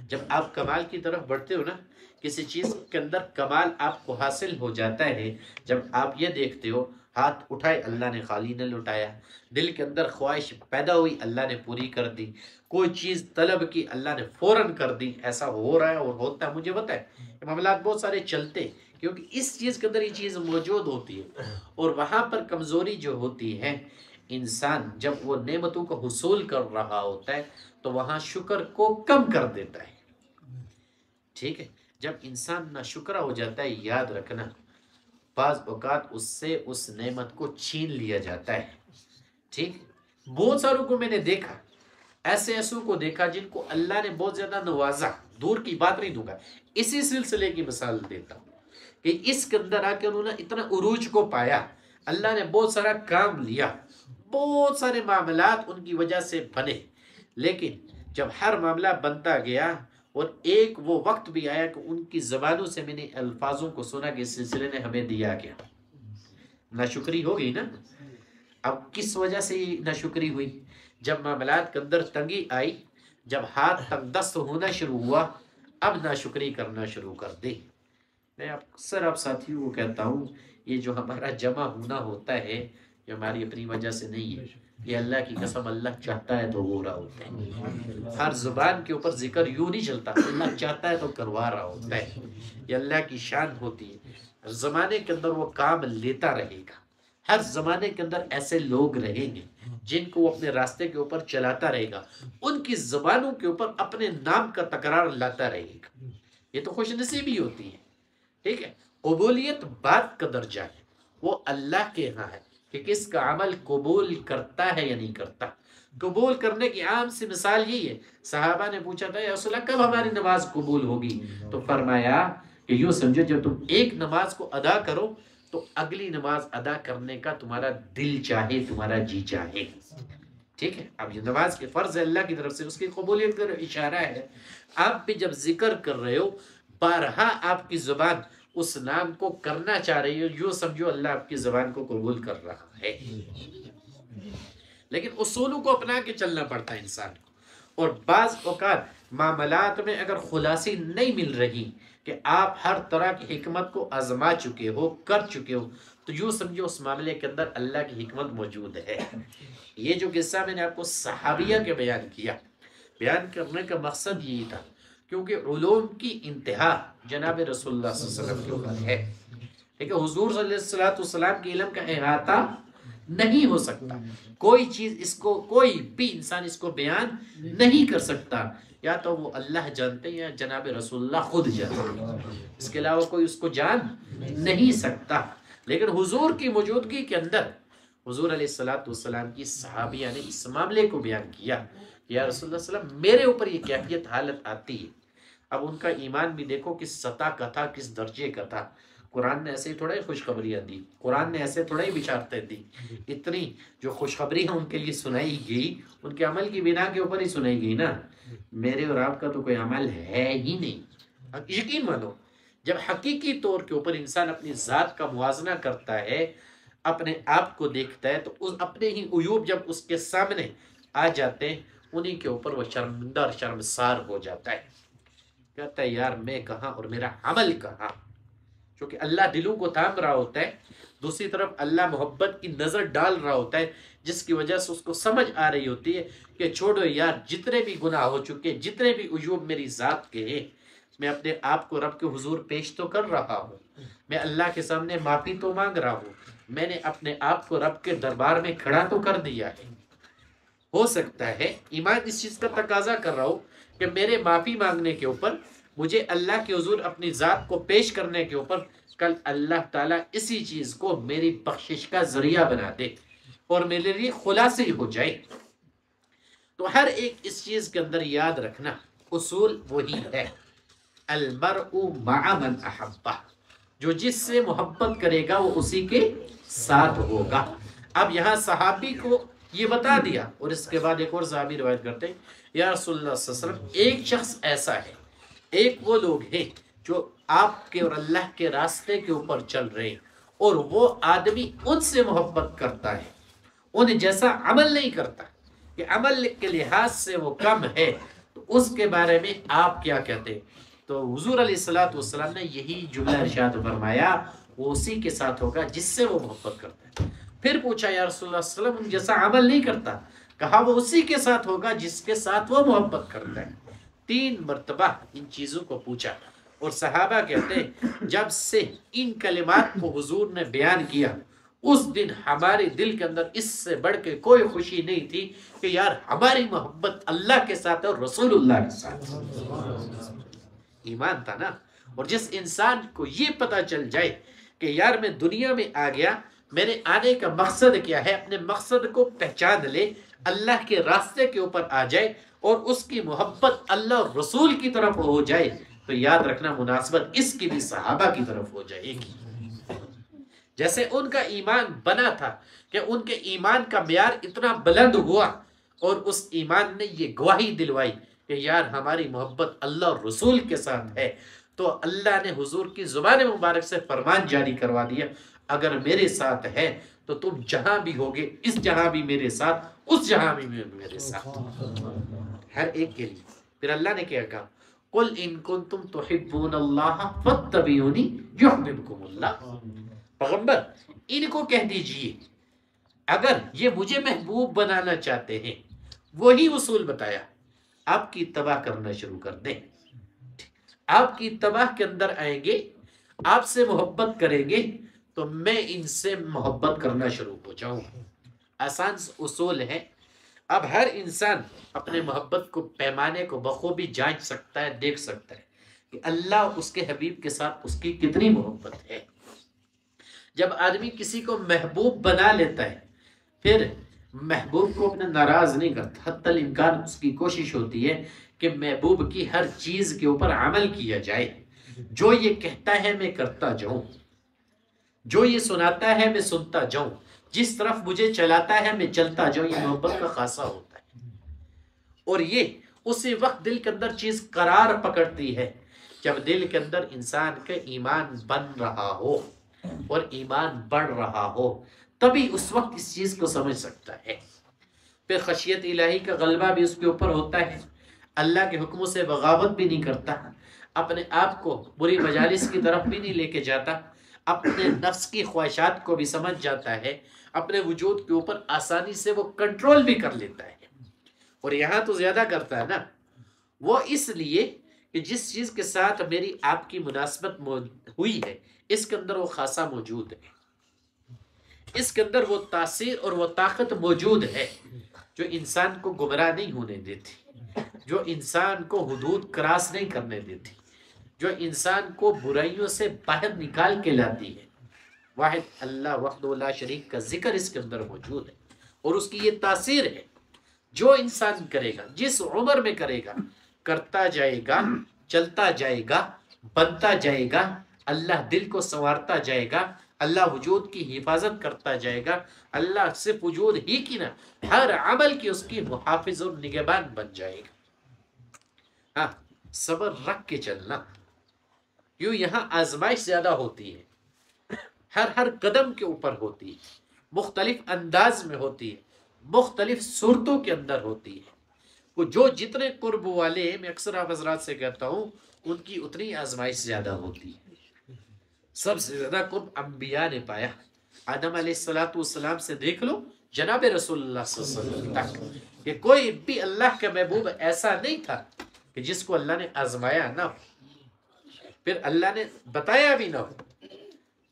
جب آپ کمال کی طرف بڑھتے ہو نا، کسی چیز کے اندر کمال آپ کو حاصل ہو جاتا ہے، جب آپ یہ دیکھتے ہو ہاتھ اٹھائے اللہ نے خالی نہ لٹایا، دل کے اندر خواہش پیدا ہوئی اللہ نے پوری کر دی، کوئی چیز طلب کی اللہ نے فوراً کر دی، ایسا ہو رہا ہے اور ہوتا ہے۔ مجھے پتہ ہے کہ معاملات بہت سارے چلتے کیونکہ اس چیز کے اندر یہ چیز موجود ہوتی ہے، اور وہاں پر کمزوری جو ہوتی ہے، انسان جب وہ نعمتوں کو حصول کر رہا ہوتا ہے تو وہاں شکر کو کم کر دیتا ہے، ٹھیک ہے۔ جب انسان ناشکرا ہو جاتا ہے، یاد رکھنا بعض اوقات اس سے اس نعمت کو چھین لیا جاتا ہے، ٹھیک۔ بہت ساروں کو میں نے دیکھا، ایسوں کو دیکھا جن کو اللہ نے بہت زیادہ نوازا، دور کی بات نہیں دوں گا، اسی سلسلے کی مثال دیتا ہوں کہ اس کے اندر آ کے انہوں نے اتنا عروج کو پایا، اللہ نے بہت سارا کام لیا، بہت سارے معاملات ان کی وجہ سے بنے، لیکن جب ہر معاملہ بنتا گیا اور ایک وہ وقت بھی آیا کہ ان کی زبانوں سے میں نے الفاظوں کو سنا کہ اس سلسلے نے ہمیں دیا کیا، ناشکری ہو گئی نا۔ اب کس وجہ سے یہ ناشکری ہوئی؟ جب معاملات کے اندر تنگی آئی، جب ہاتھ تنگ دست ہونا شروع ہوا، اب ناشکری کرنا شروع کر دی۔ میں اکثر آپ ساتھیوں کو کہتا ہوں، یہ جو ہمارا جمع ہونا ہوتا ہے یہ ہماری اپنی وجہ سے نہیں ہے، یہ اللہ کی قسم اللہ چاہتا ہے تو ہو رہا ہوتا ہے۔ ہر زبان کے اوپر ذکر یوں نہیں چلتا، اللہ چاہتا ہے تو کروا رہا ہوتا ہے، یہ اللہ کی شان ہوتی ہے۔ زمانے کے اندر وہ کام لیتا رہے گا، ہر زمانے کے اندر ایسے لوگ رہیں گے جن کو وہ اپنے راستے کے اوپر چلاتا رہے گا، ان کی زبانوں کے اوپر اپنے نام کا تکرار لاتا رہے گا، یہ تو خوش نصیبی ہوتی ہے، ٹھیک ہے۔ قبولیت بات کا درجہ ہے، وہ اللہ کے ہاں ہے کہ کس کا عمل قبول کرتا ہے یا نہیں کرتا۔ قبول کرنے کی عام سی مثال یہی ہے، صحابہ نے پوچھا تھا یا رسول اللہ کب ہماری نماز قبول ہوگی؟ تو فرمایا کہ یوں سمجھو جب تم ایک نماز کو ادا کرو تو اگلی نماز ادا کرنے کا تمہارا دل چاہے، تمہارا جی چاہے، ٹھیک ہے۔ اب یہ نماز کے فرض ہے اللہ کی طرف سے، اس کی قبولیت کا اشارہ ہے۔ آپ بھی جب ذکر کر رہے ہو، بارہا آپ کی زبان اس نام کو کرنا چاہ رہی ہو، یوں سمجھو اللہ آپ کی زبان کو قبول کر رہا ہے۔ لیکن اصولوں کو اپنا کے چلنا پڑتا ہے انسان کو، اور بعض اوقات معاملات میں اگر خلاصی نہیں مل رہی کہ آپ ہر طرح کی حکمت کو آزما چکے ہو، کر چکے ہو، تو یوں سمجھو اس معاملے کے اندر اللہ کی حکمت موجود ہے۔ یہ جو قصہ میں نے آپ کو صحابیہ کے بیان کیا، بیان کرنے کا مقصد یہی تھا کیونکہ علوم کی انتہا جناب رسول اللہ صلی اللہ علیہ وسلم کے اوپر ہے، ٹھیک ہے۔ حضور صلی اللہ علیہ وسلم کے علم کا احاطہ نہیں ہو سکتا، کوئی چیز اس کو، کوئی بھی انسان اس کو بیان نہیں کر سکتا، یا تو وہ اللہ جانتے ہیں یا جناب رسول اللہ خود جانتے ہیں، اس کے علاوہ کوئی اس کو جان نہیں سکتا۔ لیکن حضور کی موجودگی کے اندر حضور علیہ السلام کی صحابیہ نے اس معاملے کو بیان کیا، یا رسول اللہ صلی اللہ علیہ وسلم میرے اوپر یہ کیفیت حالت آتی ہے۔ اب ان کا ایمان بھی دیکھو کس سطح کا تھا، کس درجے کا تھا۔ قرآن نے ایسے ہی تھوڑا ہی خوشخبریاں دی، قرآن نے ایسے تھوڑا ہی بشارتیں دی، اتنی جو خوشخبریاں ان کے لیے سنائی گئی ان کے عمل کی بنا کے اوپر ہی سنائی گئی نا۔ میرے اور آپ کا تو کوئی عمل ہے ہی نہیں، یقین مانو جب حقیقی طور کے اوپر انسان اپنی ذات کا موازنہ کرتا ہے، اپنے آپ کو دیکھتا ہے، تو اپنے ہی عیوب جب اس کے سامنے آ جاتے ہیں انہی کے اوپر وہ شرمندہ اور شرمسار ہو جاتا ہے، کہتا ہے یار میں کہاں اور میرا عمل کہاں۔ چونکہ اللہ دلوں کو تھام رہا ہوتا ہے، دوسری طرف اللہ محبت کی نظر ڈال رہا ہوتا ہے، جس کی وجہ سے اس کو سمجھ آ رہی ہوتی ہے کہ چھوڑو یار، جتنے بھی گناہ ہو چکے، جتنے بھی عیوب میری ذات کے ہیں، میں اپنے آپ کو رب کے حضور پیش تو کر رہا ہوں، میں اللہ کے سامنے معافی تو مانگ رہا ہوں، میں نے اپنے آپ کو رب کے دربار میں کھڑا تو کر دیا ہے۔ ہو سکتا ہے ایمان اس چیز کا تقاضا کر رہا ہو کہ میرے معافی مانگنے کے اوپر، مجھے اللہ کے حضور اپنی ذات کو پیش کرنے کے اوپر، کل اللہ تعالیٰ اسی چیز کو میری بخشش کا ذریعہ بنا دے اور میرے لیے خلاصی ہو جائے۔ تو ہر ایک اس چیز کے اندر یاد رکھنا اصول وہی ہے، المرء مع من احبہ، جو جس سے محبت کرے گا وہ اسی کے ساتھ ہوگا۔ اب یہاں صحابی کو یہ بتا دیا، اور اس کے بعد ایک اور صحابی روایت کرتے ہیں یا رسول اللہ صلی اللہ علیہ وسلم ایک شخص ایسا ہے، ایک وہ لوگ ہیں جو آپ کے اور اللہ کے راستے کے اوپر چل رہے ہیں، اور وہ آدمی ان سے محبت کرتا ہے، ان جیسا عمل نہیں کرتا، کہ عمل کے لحاظ سے وہ کم ہے، تو اس کے بارے میں آپ کیا کہتے ہیں؟ تو حضور علیہ السلام نے یہی جملہ ارشاد فرمایا، وہ اسی کے ساتھ ہوگا جس سے وہ محبت کرتا ہے۔ پھر پوچھا یا رسول اللہ صلی اللہ علیہ وسلم ان جیسا عمل نہیں کرتا؟ کہا وہ اسی کے ساتھ ہوگا جس کے ساتھ وہ محبت کرتا ہے۔ 3 مرتبہ ان چیزوں کو پوچھا، اور صحابہ کہتے ہیں جب سے ان کلمات کو حضور نے بیان کیا اس دن ہمارے دل کے اندر اس سے بڑھ کے کوئی خوشی نہیں تھی کہ یار ہماری محبت اللہ کے ساتھ اور رسول اللہ کے ساتھ۔ ایمان تھا نا۔ اور جس انسان کو یہ پتا چل جائے کہ یار میں دنیا میں آ گیا، میرے آنے کا مقصد کیا ہے، اپنے مقصد کو پہچان لے، اللہ کے راستے کے اوپر آ جائے اور اس کی محبت اللہ اور رسول کی طرف ہو جائے، تو یاد رکھنا مناسبت اس کی بھی صحابہ کی طرف ہو جائے گی۔ جیسے ان کا ایمان بنا تھا کہ ان کے ایمان کا معیار اتنا بلند ہوا اور اس ایمان نے یہ گواہی دلوائی کہ یار ہماری محبت اللہ اور رسول کے ساتھ ہے، تو اللہ نے حضور کی زبان مبارک سے فرمان جاری کروا دیا، اگر میرے ساتھ ہے تو تم جہاں بھی ہوگے، اس جہاں بھی میرے ساتھ، اس جہاں بھی میرے ساتھ، ہر ایک کے لیے۔ پھر اللہ نے کیا کہا، قل ان کنتم تحبون اللہ فاتبعونی یحببکم اللہ۔ پیغمبر ان کو کہہ دیجئے اگر یہ مجھے محبوب بنانا چاہتے ہیں، وہی اصول بتایا، آپ کی اتباع کرنا شروع کر دیں، آپ کی اتباع کے اندر آئیں گے، آپ سے محبت کریں گے تو میں ان سے محبت کرنا شروع ہو جاؤں۔ آسان اصول ہے۔ اب ہر انسان اپنے محبت کو، پیمانے کو بخوبی جانچ سکتا ہے، دیکھ سکتا ہے کہ اللہ اس کے حبیب کے ساتھ اس کی کتنی محبت ہے۔ جب آدمی کسی کو محبوب بنا لیتا ہے، پھر محبوب کو اپنے ناراض نہیں کرتا، حتی الامکان اس کی کوشش ہوتی ہے کہ محبوب کی ہر چیز کے اوپر عمل کیا جائے، جو یہ کہتا ہے میں کرتا جاؤں، جو یہ سناتا ہے میں سنتا جاؤں، جس طرف مجھے چلاتا ہے میں چلتا جاؤں۔ یہ محبت کا خاصہ ہوتا ہے، اور یہ اسی وقت دل کے اندر چیز قرار پکڑتی ہے جب دل کے اندر انسان کا ایمان بن رہا ہو اور ایمان بڑھ رہا ہو، تبھی اس وقت اس چیز کو سمجھ سکتا ہے۔ پھر خشیت الہی کا غلبہ بھی اس کے اوپر ہوتا ہے، اللہ کے حکموں سے بغاوت بھی نہیں کرتا، اپنے آپ کو بری مجالس کی طرف بھی نہیں لے کے جاتا، اپنے نفس کی خواہشات کو بھی سمجھ جاتا ہے، اپنے وجود کے اوپر آسانی سے وہ کنٹرول بھی کر لیتا ہے۔ اور یہاں تو زیادہ کرتا ہے نا، وہ اس لیے کہ جس چیز کے ساتھ میری آپ کی مناسبت ہوئی ہے اس کے اندر وہ خاصہ موجود ہے، اس کے اندر وہ تاثیر اور وہ طاقت موجود ہے جو انسان کو گمراہ نہیں ہونے دیتی، جو انسان کو حدود کراس نہیں کرنے دیتی، جو انسان کو برائیوں سے باہر نکال کے لاتی ہے۔ واحد اللہ وحدہ لا شریک کا ذکر اس کے اندر موجود ہے، اور اس کی یہ تاثیر ہے، جو انسان کرے گا، جس عمر میں کرے گا، کرتا جائے گا، چلتا جائے گا، بنتا جائے گا، اللہ دل کو سنوارتا جائے گا، اللہ وجود کی حفاظت کرتا جائے گا، اللہ صرف وجود ہی کی نہ ہر عمل کی اس کی محافظ اور نگہبان بن جائے گا۔ ہاں، صبر رکھ کے چلنا، کیوں یہاں آزمائش زیادہ ہوتی ہے، ہر قدم کے اوپر ہوتی ہے، مختلف انداز میں ہوتی ہے، مختلف صورتوں کے اندر ہوتی ہے۔ وہ جو جتنے قرب والے، میں اکثر آپ حضرات سے کہتا ہوں، ان کی اتنی آزمائش زیادہ ہوتی ہے۔ سب سے زیادہ قرب انبیاء نے پایا، آدم علیہ السلام سے دیکھ لو جناب رسول اللہ صلی اللہ علیہ وسلم تک، کہ کوئی بھی اللہ کا محبوب ایسا نہیں تھا کہ جس کو اللہ نے آزمایا نہ ہو، پھر اللہ نے بتایا بھی نہ ہو،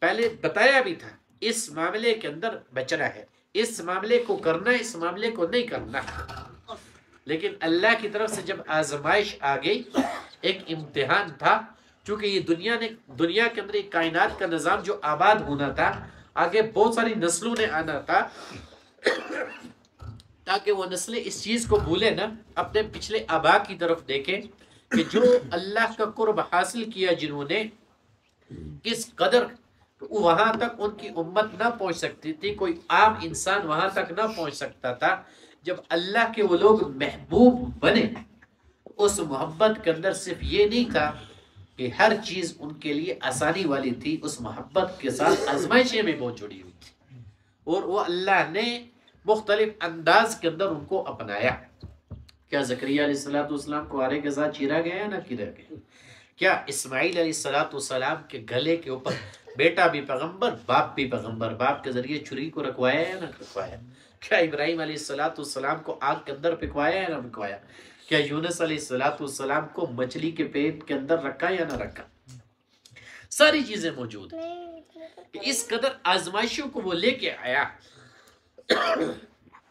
پہلے بتایا بھی تھا اس معاملے کے اندر بچنا ہے، اس معاملے کو کرنا ہے، اس معاملے کو نہیں کرنا، لیکن اللہ کی طرف سے جب آزمائش آ گئی، ایک امتحان تھا، چونکہ یہ دنیا کے اندر ایک کائنات کا نظام جو آباد ہونا تھا، آگے بہت ساری نسلوں نے آنا تھا، تاکہ وہ نسلیں اس چیز کو بھولے نہ، اپنے پچھلے آبا کی طرف دیکھیں کہ جو اللہ کا قرب حاصل کیا جنہوں نے، کس قدر وہاں تک ان کی امت نہ پہنچ سکتی تھی، کوئی عام انسان وہاں تک نہ پہنچ سکتا تھا۔ جب اللہ کے وہ لوگ محبوب بنے، اس محبت کے اندر صرف یہ نہیں تھا کہ ہر چیز ان کے لیے آسانی والی تھی، اس محبت کے ساتھ آزمائشیں بھی بہت جڑی ہوئی تھی، اور وہ اللہ نے مختلف انداز کے اندر ان کو اپنایا۔ کیا زکریا علیہ السلام کو آرے کے ساتھ چیرا گیا یا نہ چیرا گیا؟ کیا اسماعیل علیہ السلام کے گلے کے اوپر بیٹا بھی پیغمبر، باپ بھی پیغمبر، باپ کے ذریعے چھری کو رکھوایا یا نہ رکھوایا؟ کیا ابراہیم علیہ السلام کو آگ کے اندر پکوایا یا نہ پکوایا؟ کیا یونس علیہ السلام کو مچھلی کے پیٹ کے اندر رکھا یا نہ رکھا؟ ساری چیزیں موجود ہیں کہ اس قدر آزمائشوں کو وہ لے کے آیا.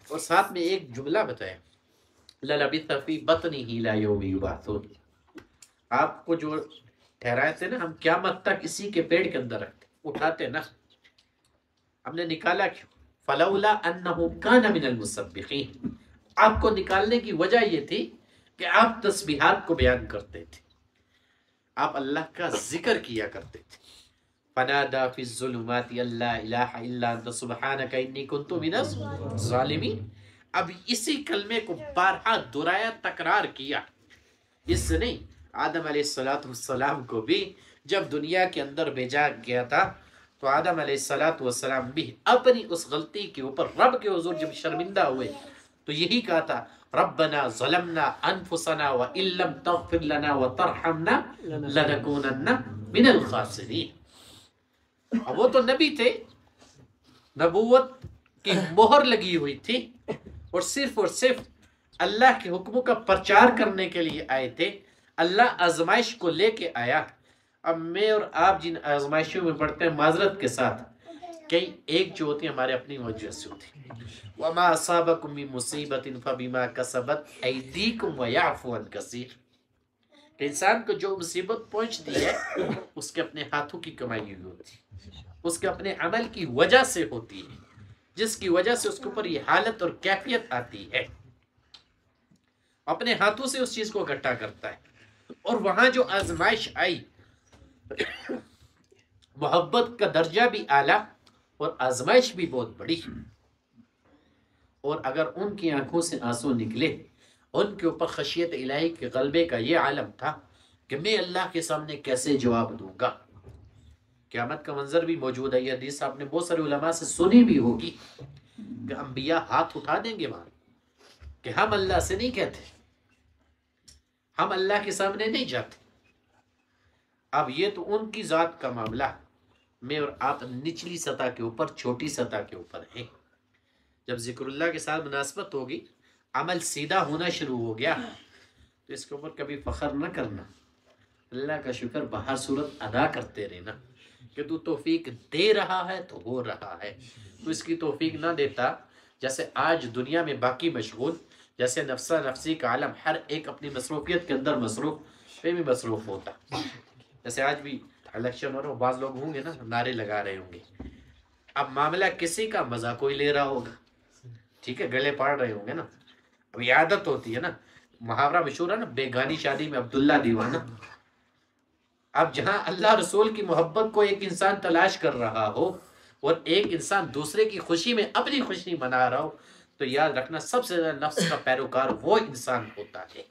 اور ساتھ میں ایک جملہ بتایا لَلَبِثَ فِي بَطْنِهِ إِلَى يَوْمِ يُبْعَثُونَ. آپ کو جو ٹھہرائے تھے نا ہم قیامت تک اسی کے پیٹ کے اندر رکھتے اٹھاتے نا. ہم نے نکالا کیوں؟ فَلَوْلَا أَنَّهُ كَانَ مِنَ الْمُسَبِّحِينَ. آپ کو نکالنے کی وجہ یہ تھی کہ آپ تسبیحات کو بیان کرتے تھے, آپ اللہ کا ذکر کیا کرتے تھے. فَنَادَى فِي الظُّلُمَاتِ أَن لَّا إِلَٰهَ إِلَّا أَنتَ سُبْحَانَكَ إِنِّي كُنتُ مِنَ الظَّالِمِينَ. اب اسی کلمے کو بارہا دہرایا, تکرار کیا. اس سے نہیں, آدم علیہ السلام کو بھی جب دنیا کے اندر بھیجا گیا تھا تو آدم علیہ السلام بھی اپنی اس غلطی کے اوپر رب کے حضور جب شرمندہ ہوئے تو یہی کہا تھا ربنا ظلمنا انفسنا وان لم تغفر لنا وترحمنا لنكونن من الخاسرین. اب وہ تو نبی تھے, نبوت کی مہر لگی ہوئی تھی اور صرف اللہ کے حکموں کا پرچار کرنے کے لیے آئے تھے. اللہ آزمائش کو لے کے آیا. اب میں اور آپ جن آزمائشوں میں پڑھتے ہیں معذرت کے ساتھ, کئی ایک جو ہوتی ہیں ہمارے اپنی وجہ سے ہوتی ہیں. وَمَا أَصَابَكُم مِّن مُّصِيبَةٍ فَبِمَا كَسَبَتْ أَيْدِيكُمْ وَيَعْفُو عَن كَثِيرٍ. کہ انسان کو جو مصیبت پہنچتی ہے اس کے اپنے ہاتھوں کی کمائی ہوئی ہوتی ہے, اس کے اپنے عمل کی وجہ سے ہوتی ہے, جس کی وجہ سے اس کے اوپر یہ حالت اور کیفیت آتی ہے. اپنے ہاتھوں سے اس چیز کو اکٹھا کرتا ہے. اور وہاں جو آزمائش آئی, محبت کا درجہ بھی اعلیٰ اور آزمائش بھی بہت بڑی. اور اگر ان کی آنکھوں سے آنسو نکلے, ان کے اوپر خشیت الہی کے غلبے کا یہ عالم تھا کہ میں اللہ کے سامنے کیسے جواب دوں گا. قیامت کا منظر بھی موجود ہے. یہ حدیث آپ نے بہت سارے علماء سے سنی بھی ہوگی کہ انبیاء ہاتھ اٹھا دیں گے وہاں کہ ہم اللہ سے نہیں کہتے, ہم اللہ کے سامنے نہیں جاتے. اب یہ تو ان کی ذات کا معاملہ, میں اور آپ نچلی سطح کے اوپر, چھوٹی سطح کے اوپر ہیں. جب ذکر اللہ کے ساتھ مناسبت ہوگی, عمل سیدھا ہونا شروع ہو گیا تو اس کے اوپر کبھی فخر نہ کرنا, اللہ کا شکر بہر صورت ادا کرتے رہنا کہ تو توفیق دے رہا ہے تو ہو رہا ہے. تو اس کی توفیق نہ دیتا, جیسے آج دنیا میں باقی مشغول, جیسے نفسہ نفسی کا عالم ہر ایک اپنی مصروفیت کے اندر مصروف, پہ بھی مصروف ہوتا. جیسے آج بھی الیکشن ہو رہا, بعض لوگ ہوں گے نا نعرے لگا رہے ہوں گے. اب معاملہ کسی کا مزہ کوئی لے رہا ہوگا, ٹھیک ہے, گلے پاڑ رہے ہوں گے نا. اب یہ عادت ہوتی ہے نا, محاورہ مشہور ہے نا, بیگانی شادی میں عبداللہ دیوانہ. اب جہاں اللہ رسول کی محبت کو ایک انسان تلاش کر رہا ہو اور ایک انسان دوسرے کی خوشی میں اپنی خوشی منا رہا ہو, تو یاد رکھنا سب سے زیادہ نفس کا پیروکار وہ انسان ہوتا ہے.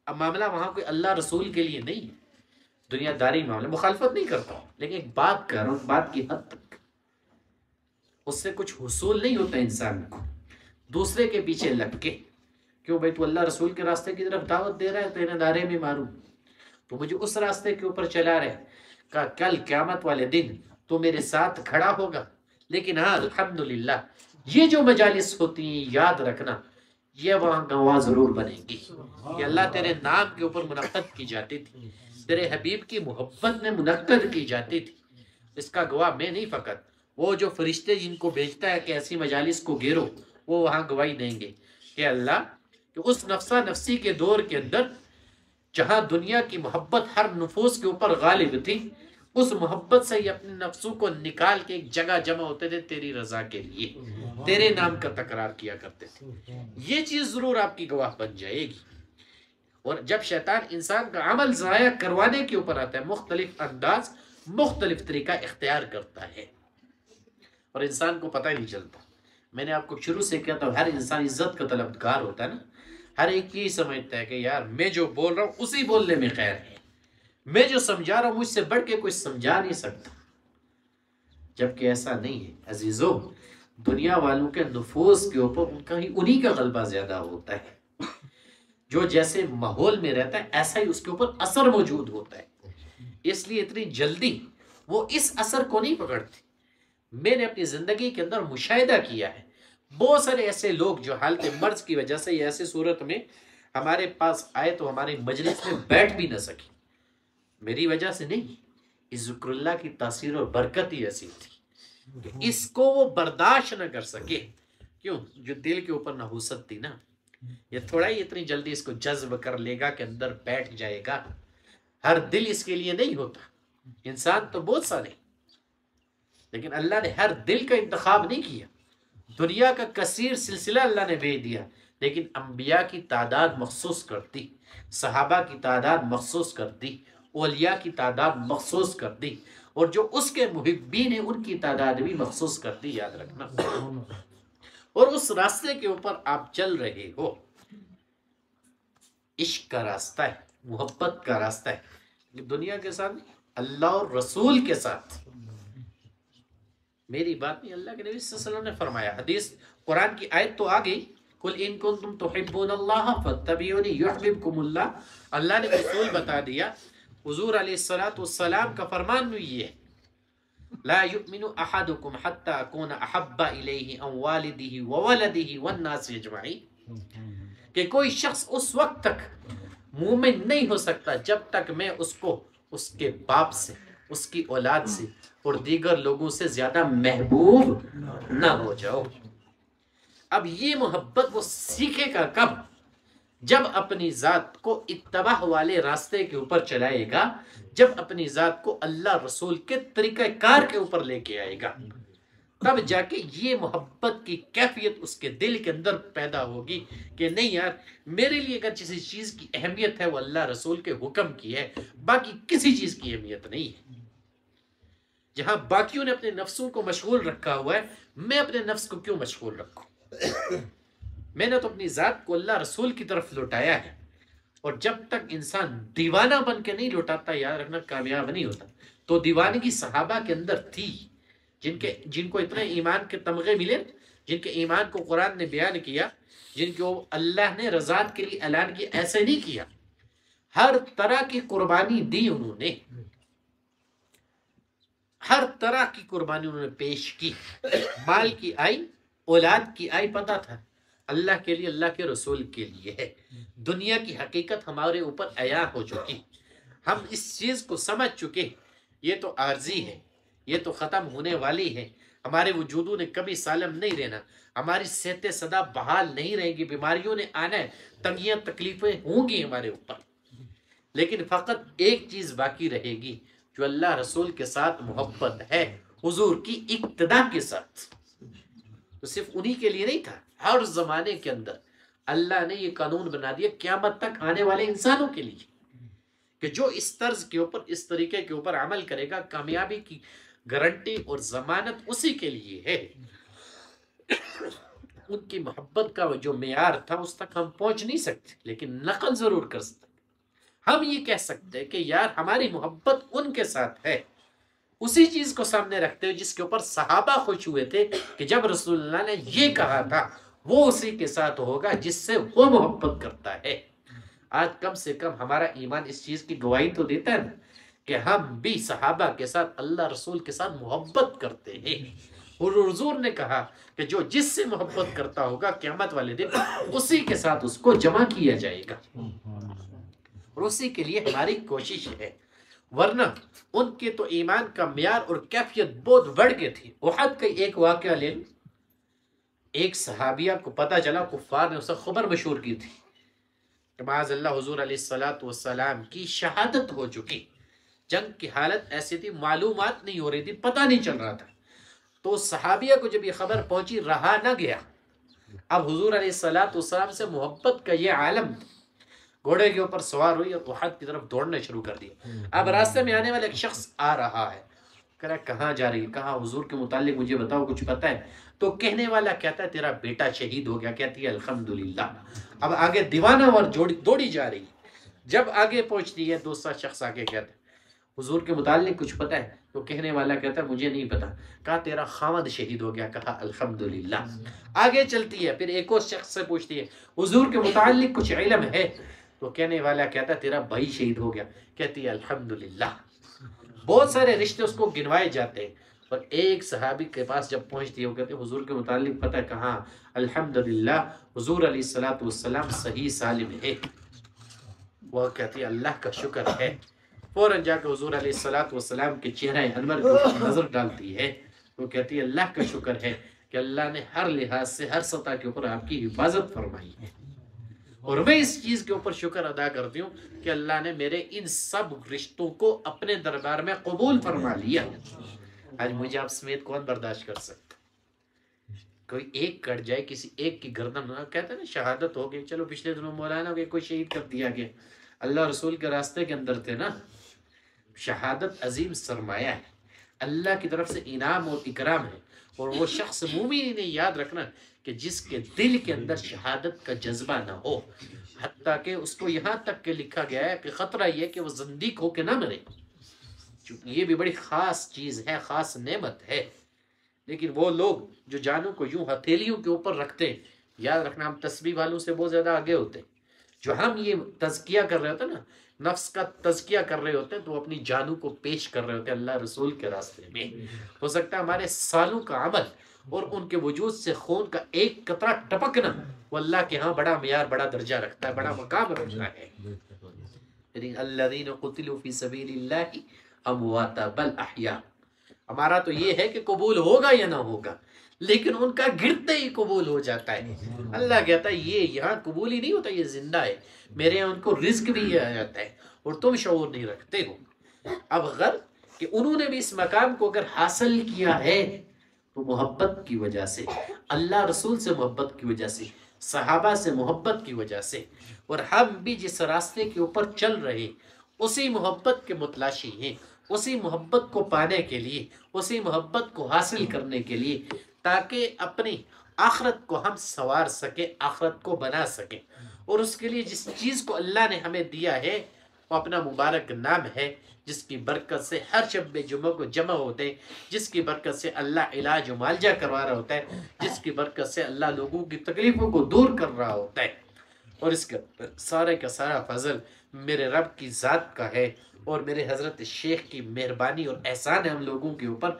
اب معاملہ وہاں کوئی اللہ رسول کے لیے نہیں, دنیا داری معاملہ. مخالفت نہیں کرتا ہوں, لیکن ایک بات کر رہا ہوں, بات کی حد تک. اس سے کچھ حصول نہیں ہوتا انسان کو دوسرے کے پیچھے لگ کے. کیوں بھائی, تو اللہ رسول کے راستے کی طرف دعوت دے رہا ہے تو انہیں نعرے میں ماروں, تو مجھے اس راستے کے اوپر چلا رہے کہ کل قیامت والے دن تو میرے ساتھ کھڑا ہوگا. لیکن ہاں الحمدللہ یہ جو مجالس ہوتی ہیں, یاد رکھنا یہ وہاں گواہ ضرور بنے گی کہ اللہ تیرے نام کے اوپر منعقد کی جاتی تھی, تیرے حبیب کی محبت میں منعقد کی جاتی تھی. اس کا گواہ میں نہیں, فقط وہ جو فرشتے جن کو بھیجتا ہے کہ ایسی مجالس کو گھیرو, وہ وہاں گواہی دیں گے کہ اللہ کہ اس نفسہ نفسی کے دور کے اندر جہاں دنیا کی محبت ہر نفوس کے اوپر غالب تھی, اس محبت سے یہ اپنے نفسوں کو نکال کے ایک جگہ جمع ہوتے تھے تیری رضا کے لیے, تیرے نام کا تکرار کیا کرتے تھے. یہ چیز ضرور آپ کی گواہ بن جائے گی. اور جب شیطان انسان کا عمل ضائع کروانے کے اوپر آتا ہے, مختلف انداز مختلف طریقہ اختیار کرتا ہے اور انسان کو پتہ ہی نہیں چلتا. میں نے آپ کو شروع سے کہا تھا, ہر انسان عزت کا طلبگار ہوتا ہے نا. ہر ایک یہ سمجھتا ہے کہ یار میں جو بول رہا ہوں اسی بولنے میں خیر ہے, میں جو سمجھا رہا ہوں مجھ سے بڑھ کے کوئی سمجھا نہیں سکتا. جبکہ ایسا نہیں ہے عزیزو. دنیا والوں کے نفوس کے اوپر انہی کا غلبہ زیادہ ہوتا ہے. جو جیسے ماحول میں رہتا ہے ایسا ہی اس کے اوپر اثر موجود ہوتا ہے. اس لیے اتنی جلدی وہ اس اثر کو نہیں پکڑتی. میں نے اپنی زندگی کے اندر مشاہدہ کیا ہے, بہت سارے ایسے لوگ جو حالت مرض کی وجہ سے یا ایسے صورت میں ہمارے پاس آئے تو ہمارے مجلس میں بیٹھ بھی نہ سکے. میری وجہ سے نہیں, اس ذکر اللہ کی تاثیر اور برکت ہی ایسی تھی کہ اس کو وہ برداشت نہ کر سکے. کیوں؟ جو دل کے اوپر نحوست تھی نا، یہ تھوڑا ہی اتنی جلدی اس کو جذب کر لے گا کہ اندر بیٹھ جائے گا. ہر دل اس کے لیے نہیں ہوتا. انسان تو بہت سارے، لیکن اللہ نے ہر دل کا انتخاب نہیں کیا. دنیا کا کثیر سلسلہ اللہ نے بھیج دیا، لیکن انبیاء کی تعداد مخصوص کر دی، صحابہ کی تعداد مخصوص کر دی، اولیاء کی تعداد مخصوص کر دی، اور جو اس کے محبین ہیں ان کی تعداد بھی مخصوص کر دی. یاد رکھنا. اور اس راستے کے اوپر آپ چل رہے ہو. عشق کا راستہ ہے، محبت کا راستہ ہے. دنیا کے ساتھ، اللہ اور رسول کے ساتھ. میری بات نہیں، اللہ کے نبی صلی اللہ علیہ وسلم نے فرمایا. حدیث قرآن کی آیت تو آ گئی، قل ان کنتم تحبون اللہ فاتبعونی یحببکم اللہ. اللہ نے رسول بتا دیا. حضور علیہ السلام کا فرمان بھی یہ ہے، لا یؤمن احدکم حتی اکون احب الیہ ان والدہ وولدہ والناس اجمعین، کہ کوئی شخص اس وقت تک مومن نہیں ہو سکتا جب تک میں اس کو اس کے باپ سے، اس کی اولاد سے اور دیگر لوگوں سے زیادہ محبوب نہ ہو جاؤ. اب یہ محبت وہ سیکھے گا کب؟ جب اپنی ذات کو اتباع والے راستے کے اوپر چلائے گا، جب اپنی ذات کو اللہ رسول کے طریقہ کار کے اوپر لے کے آئے گا، تب جا کے یہ محبت کی کیفیت اس کے دل کے اندر پیدا ہوگی کہ نہیں یار، میرے لیے اگر کسی چیز کی اہمیت ہے وہ اللہ رسول کے حکم کی ہے، باقی کسی چیز کی اہمیت نہیں ہے. جہاں باقیوں نے اپنے نفسوں کو مشغول رکھا ہوا ہے، میں اپنے نفس کو کیوں مشغول رکھوں؟ میں نے تو اپنی ذات کو اللہ رسول کی طرف لوٹایا ہے. اور جب تک انسان دیوانہ بن کے نہیں لوٹاتا، یاد رکھنا کامیاب نہیں ہوتا. تو دیوانگی صحابہ کے اندر تھی، جن کو اتنے ایمان کے تمغے ملے، جن کے ایمان کو قرآن نے بیان کیا، جن کو اللہ نے رضات کے لیے اعلان کیا. ایسے نہیں کیا، ہر طرح کی قربانی دی انہوں نے، ہر طرح کی قربانی انہوں نے پیش کی. مال کی آئی، اولاد کی آئی، پتہ تھا اللہ کے لیے، اللہ کے رسول کے لیے ہے. دنیا کی حقیقت ہمارے اوپر عیاں ہو چکی، ہم اس چیز کو سمجھ چکے، یہ تو عارضی ہے، یہ تو ختم ہونے والی ہے. ہمارے وجودوں نے کبھی سالم نہیں رہنا، ہماری صحت سدا بحال نہیں رہیں گی، بیماریوں نے آنا ہے، تنگیاں تکلیفیں ہوں گی ہمارے اوپر. لیکن فقط ایک چیز باقی رہے گی، جو اللہ رسول کے ساتھ محبت ہے، حضور کی اقتداء کے ساتھ. تو صرف انہی کے لیے نہیں تھا، ہر زمانے کے اندر اللہ نے یہ قانون بنا دیا قیامت تک آنے والے انسانوں کے لیے کہ جو اس طرز کے اوپر، اس طریقے کے اوپر عمل کرے گا، کامیابی کی گارنٹی اور ضمانت اسی کے لیے ہے. ان کی محبت کا جو معیار تھا اس تک ہم پہنچ نہیں سکتے، لیکن نقل ضرور کر سکتے. ہم یہ کہہ سکتے کہ یار ہماری محبت ان کے ساتھ ہے، اسی چیز کو سامنے رکھتے ہوئے جس کے اوپر صحابہ خوش ہوئے تھے کہ جب رسول اللہ نے یہ کہا تھا وہ اسی کے ساتھ ہوگا جس سے وہ محبت کرتا ہے. آج کم سے کم ہمارا ایمان اس چیز کی گواہی تو دیتا ہے نا کہ ہم بھی صحابہ کے ساتھ، اللہ رسول کے ساتھ محبت کرتے ہیں. اور حضور نے کہا کہ جو جس سے محبت کرتا ہوگا قیامت والے دن اسی کے ساتھ اس کو جمع کیا جائے گا، اور اسی کے لیے ہماری کوشش ہے. ورنہ ان کے تو ایمان کا معیار اور کیفیت بہت بڑھ گئی تھی. احد کا ایک واقعہ لے لیں. ایک صحابیہ کو پتہ چلا، کفار نے اسے خبر مشہور کی تھی کہ معاذ اللہ حضور علیہ السلام کی شہادت ہو چکی. جنگ کی حالت ایسی تھی، معلومات نہیں ہو رہی تھی، پتہ نہیں چل رہا تھا. تو صحابیہ کو جب یہ خبر پہنچی، رہا نہ گیا. اب حضور علیہ السلام سے محبت کا یہ عالم، گھوڑے کے اوپر سوار ہوئی اور احد کی طرف دوڑنا شروع کر دیا. اب راستے میں آنے والا ایک شخص آ رہا ہے، کہہ رہا کہاں جا رہی ہے؟ کہا حضور کے متعلق مجھے بتاؤ، کچھ پتہ ہے؟ تو کہنے والا کہتا ہے تیرا بیٹا شہید ہو گیا. کہتی ہے الحمدللہ. اب آگے دیوانہ اور دوڑی جا رہی. جب آگے پہنچتی ہے، دوسرا شخص آگے کہتا ہے حضور کے متعلق کچھ پتہ ہے؟ تو کہنے والا کہتا ہے مجھے نہیں پتا. کہا تیرا خاوند شہید ہو گیا. کہا الحمدللہ. آگے چلتی ہے، پھر ایک اور شخص سے پوچھتی ہے حضور کے متعلق کچھ علم ہے؟ تو کہنے والا کہتا ہے تیرا بھائی شہید ہو گیا. کہتی ہے الحمدللہ. بہت سارے رشتے اس کو گنوائے جاتے ہیں، اور ایک صحابی کے پاس جب پہنچتی ہے وہ کہتے ہیں حضور کے متعلق پتہ ہے؟ کہاں الحمدللہ حضور علیہ السلام صحیح سالم ہے. وہ کہتی ہے اللہ کا شکر ہے فوراً جا کے حضور علیہ السلام کے چہرہ انور کے اوپر نظر ڈالتی ہے، وہ کہتی ہے اللہ کا شکر ہے کہ اللہ نے ہر لحاظ سے ہر سطح کے اوپر آپ کی حفاظت فرمائی ہے، اور میں اس چیز کے اوپر شکر ادا کرتی ہوں کہ اللہ نے میرے ان سب رشتوں کو اپنے دربار میں قبول فرما لیا۔ آج مجھے آپ سمیت کون برداشت کر سکتا؟ کوئی ایک کٹ جائے، کسی ایک کی گردن، کہتے ہیں نا شہادت ہو گئی، چلو پچھلے دنوں مولانا کے کوئی شہید کر دیا گیا، اللہ رسول کے راستے کے اندر تھے نا۔ شہادت عظیم سرمایہ ہے، اللہ کی طرف سے انعام اور اکرام ہے، اور وہ شخص مومن نے یاد رکھنا کہ جس کے دل کے اندر شہادت کا جذبہ نہ ہو، حتیٰ کہ اس کو یہاں تک کہ لکھا گیا ہے کہ خطرہ یہ کہ وہ زندیق ہو کے نہ مرے، یہ بھی بڑی خاص چیز ہے، خاص نعمت ہے۔ لیکن وہ لوگ جو جانوں کو یوں ہتھیلیوں کے اوپر رکھتے ہیں، یاد رکھنا ہم تسبیح والوں سے بہت زیادہ آگے ہوتے ہیں۔ جو ہم یہ تزکیہ کر رہے ہوتے ہیں نا، نفس کا تزکیہ کر رہے ہوتے ہیں، تو وہ اپنی جانوں کو پیش کر رہے ہوتے ہیں اللہ رسول کے راستے میں۔ ہو سکتا ہے ہمارے سالوں کا عمل اور ان کے وجود سے خون کا ایک قطرہ ٹپکنا وہ اللہ کے ہاں بڑا معیار، بڑا درجہ رکھتا ہے، بڑا مقام رکھتا ہے۔ لیکن الذین قتلوا فی سبیل اللہ امواتا بل احیاء، ہمارا تو یہ ہے کہ قبول ہوگا یا نہ ہوگا، لیکن ان کا گرتے ہی قبول ہو جاتا ہے۔ اللہ کہتا ہے یہ یہاں قبول ہی نہیں ہوتا، یہ زندہ ہے، میرے یہاں ان کو رزق بھی آ جاتا ہے، اور تم شعور نہیں رکھتے ہو۔ اب غر کہ انہوں نے بھی اس مقام کو اگر حاصل کیا ہے تو محبت کی وجہ سے، اللہ رسول سے محبت کی وجہ سے، صحابہ سے محبت کی وجہ سے، اور ہم بھی جس راستے کے اوپر چل رہے اسی محبت کے متلاشی ہیں، اسی محبت کو پانے کے لیے، اسی محبت کو حاصل کرنے کے لیے، تاکہ اپنی آخرت کو ہم سنوار سکیں، آخرت کو بنا سکیں۔ اور اس کے لیے جس چیز کو اللہ نے ہمیں دیا ہے وہ اپنا مبارک نام ہے، جس کی برکت سے ہر شب جمعہ کو جمع ہوتے ہیں، جس کی برکت سے اللہ علاج و معالجہ کروا رہا ہوتا ہے، جس کی برکت سے اللہ لوگوں کی تکلیفوں کو دور کر رہا ہوتا ہے۔ اور اس کا سارے کا سارا فضل میرے رب کی ذات کا ہے، اور میرے حضرت شیخ کی مہربانی اور احسان ہے ہم لوگوں کے اوپر،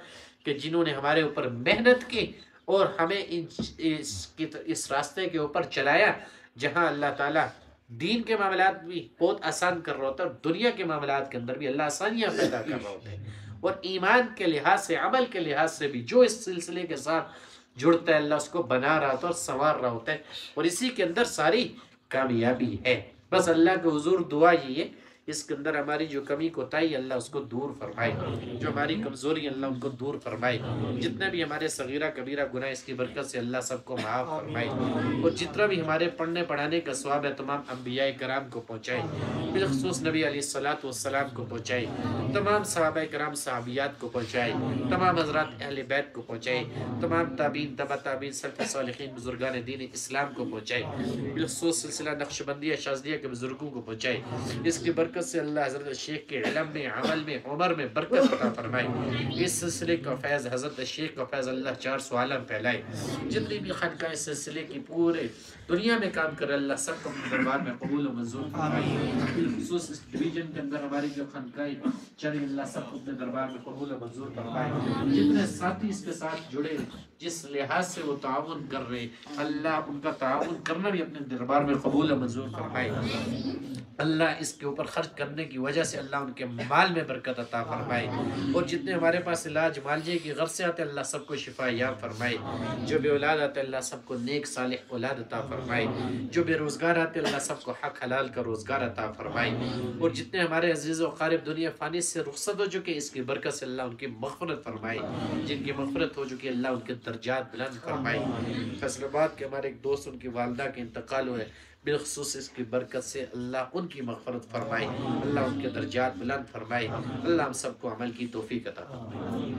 کہ جنہوں نے ہمارے اوپر محنت کی اور ہمیں اس راستے کے اوپر چلایا، جہاں اللہ تعالیٰ دین کے معاملات بھی بہت آسان کر رہا ہوتا ہے، اور دنیا کے معاملات کے اندر بھی اللہ آسانیاں پیدا کر رہا ہوتا ہے، اور ایمان کے لحاظ سے، عمل کے لحاظ سے بھی جو اس سلسلے کے ساتھ جڑتا ہے اللہ اس کو بنا رہا ہوتا ہے اور سنوار رہا ہوتا ہے، اور اسی کے اندر ساری کامیابی ہے۔ بس اللہ کے حضور دعا یہ ہے، اس کے اندر ہماری جو کمی کوتاہی اللہ اس کو دور فرمائے، جو ہماری کمزوری اللہ ان کو دور فرمائے، جتنے بھی ہمارے صغیرہ کبیرہ گناہ اس کی برکت سے اللہ سب کو معاف فرمائے، اور جتنا بھی ہمارے پڑھنے پڑھانے کا ثواب ہے تمام انبیاء کرام کو پہنچائے، بالخصوص نبی علیہ الصلاۃ کو پہنچائے، تمام صحابہ کرام صحابیات کو پہنچائے، تمام حضرات اہل بیت کو پہنچائے، تمام تابعین تبع تابعین سلف صالحین بزرگان دین اسلام کو پہنچائے، بالخصوص سلسلہ نقشبندیہ شاذلیہ کے بزرگوں کو پہنچائے۔ اس کی برکت سے اللہ حضرت شیخ کے علم میں، عمل میں، عمر میں برکت عطا فرمائے۔ اس سلسلے کا فیض، حضرت شیخ کا فیض اللہ 400 عالم پھیلائے۔ جتنی بھی خانقاہ اس سلسلے کی پورے دنیا میں کام کرے اللہ سب کو اپنے دربار میں قبول و منظور فرمائے۔ بالخصوص اس ڈویژن کے اندر ہماری جو خانقاہ چلے اللہ سب کو اپنے دربار میں قبول و منظور فرمائے۔ جتنے ساتھی اس کے ساتھ جڑے، جس لحاظ سے وہ تعاون کر رہے، اللہ ان کا تعاون کرنا بھی اپنے دربار میں قبول و منظور فرمائے۔ اللہ اس کے اوپر خرچ کرنے کی وجہ سے اللہ ان کے مال میں برکت عطا فرمائے، اور جتنے ہمارے پاس علاج معالجے کی غرض سے آتے اللہ سب کو شفا یاب فرمائے، جو بے اولاد آتے اللہ سب کو نیک صالح اولاد عطا فرمائے، جو بے روزگار آتے اللہ سب کو حق حلال کا روزگار عطا فرمائے، اور جتنے ہمارے عزیز و قارب دنیا فانی سے رخصت ہو چکے اس کی برکت سے اللہ ان کی مغفرت فرمائے، جن کی مغفرت ہو چکی اللہ ان کے درجات بلند فرمائے۔ فیصل آباد کے ہمارے ایک دوست، ان کی والدہ کے انتقال ہوئے، بالخصوص اس کی برکت سے اللہ ان کی مغفرت فرمائے، اللہ ان کے درجات بلند فرمائے، اللہ ہم سب کو عمل کی توفیق عطا فرمائے۔